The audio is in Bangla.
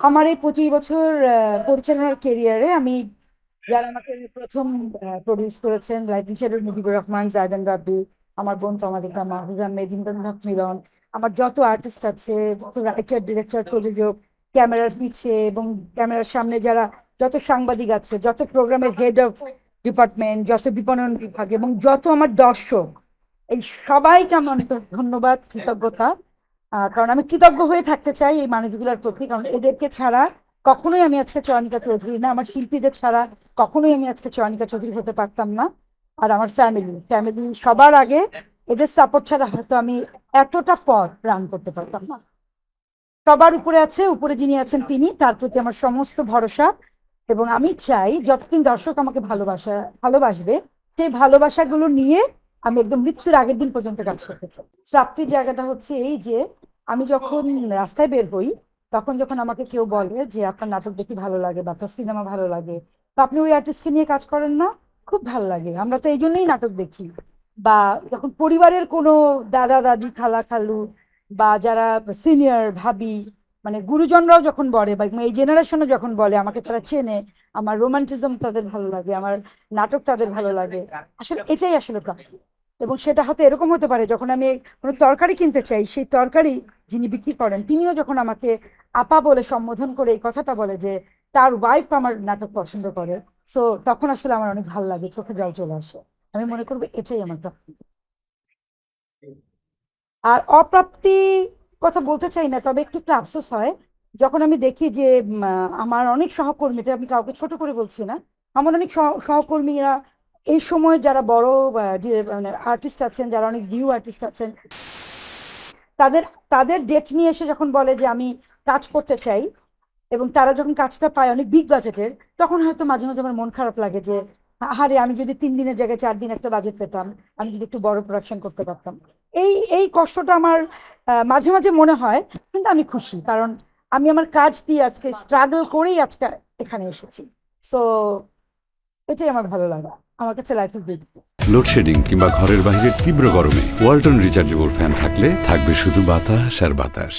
আমার এই 25 বছর পরিচালনার কেরিয়ারে আমি যারা আমাকে প্রথম প্রডিউস করেছেন, লাইক মিশারুল মুজিবুর রহমান, জায়দান রাব্বি, আমার বোন তমালিকা, মাহফুজ আহমেদ, ইন্দ্রনাথ মিলন, আমার যত আর্টিস্ট আছে, যত রাইটার, ডিরেক্টর, প্রযোজক, ক্যামেরার পিছে এবং ক্যামেরার সামনে যারা, যত সাংবাদিক আছে, যত প্রোগ্রামের হেড অফ ডিপার্টমেন্ট, যত বিপণন বিভাগ এবং যত আমার দর্শক, এই সবাইকে আমি অনেক ধন্যবাদ, কৃতজ্ঞতা। কারণ আমি কৃতজ্ঞ হয়ে থাকতে চাই এই মানুষগুলোর প্রতি, কারণ এদেরকে ছাড়া কখনোই আমি আজকে চয়নিকা চৌধুরী না, আমার শিল্পীদের ছাড়া কখনোই আমি আজকে চয়নিকা চৌধুরী হতে পারতাম না। আর আমার ফ্যামিলি ফ্যামিলি সবার আগে, এদের সাপোর্ট ছাড়া হয়তো আমি এতটা পথ রান করতে পারতাম না। সবার উপরে আছে, উপরে যিনি আছেন তিনি, তার প্রতি আমার সমস্ত ভরসা। এবং আমি চাই যতদিন দর্শক আমাকে ভালোবাসবে, সেই ভালোবাসাগুলো নিয়ে আমি একদম মৃত্যুর আগের দিন পর্যন্ত কাজ করতে চাই। প্রাপ্তির জায়গাটা হচ্ছে এই যে, আমি যখন রাস্তায় বের হই, তখন যখন আমাকে কেউ বলে যে আপনার নাটক দেখি ভালো লাগে বা আপনার সিনেমা ভালো লাগে, তো আপনি ওই আর্টিস্টকে নিয়ে কাজ করেন না, খুব ভালো লাগে, আমরা তো এই জন্যই নাটক দেখি। বা যখন পরিবারের কোনো দাদা দাদি, খালা খালু বা যারা সিনিয়র ভাবি, মানে গুরুজনরাও যখন বলে বা এই জেনারেশনে যখন বলে, আমাকে তারা চেনে, আমার রোমান্টিজম তাদের ভালো লাগে, আমার নাটক তাদের ভালো লাগে, আসলে এটাই আসলে প্রাপ্তি। এবং সেটা হয়তো এরকম হতে পারে, যখন আমি কোনো তরকারি কিনতে চাই, সেই তরকারি যিনি বিক্রি করেন তিনিও যখন আমাকে আপা বলে সম্বোধন করে এই কথাটা বলে যে তার ওয়াইফ আমার নাটক পছন্দ করে, সো তখন আসলে আমার অনেক ভালো লাগে, চোখে জল চলে আসে। আমি মনে করবো এটাই আমার প্রাপ্তি। আর অপ্রাপ্তি কথা বলতে চাই না, তবে একটু একটু আফসোস হয় যখন আমি দেখি যে আমার অনেক সহকর্মীরা, আমি কাউকে ছোট করে বলছি না, আমার অনেক সহকর্মীরা এই সময় যারা বড় যে মানে আর্টিস্ট আছেন, যারা অনেক নিউ আর্টিস্ট আছেন, তাদের তাদের ডেট নিয়ে এসে যখন বলে যে আমি কাজ করতে চাই, এবং তারা যখন কাজটা পায় অনেক বিগ বাজেটের, তখন হয়তো মাঝে মাঝে আমার মন খারাপ লাগে যে আরে আমি যদি 3 দিনের জায়গায় 4 দিন একটা বাজেট পেতাম, আমি যদি একটু বড় প্রোডাকশন করতে পারতাম। এই এই কষ্টটা আমার মাঝে মাঝে মনে হয়। কিন্তু আমি খুশি, কারণ আমি আমার কাজ দিয়ে আজকে স্ট্রাগল করেই আজকে এখানে এসেছি। সো এটাই আমার ভালো লাগা, আমার কাছে লাইফ ইজ বিউটিফুল। লোডশেডিং কিংবা ঘরের বাইরের তীব্র গরমে ওয়ালটন রিচার্জেবল ফ্যান থাকলে থাকবে শুধু বাতাস আর বাতাস।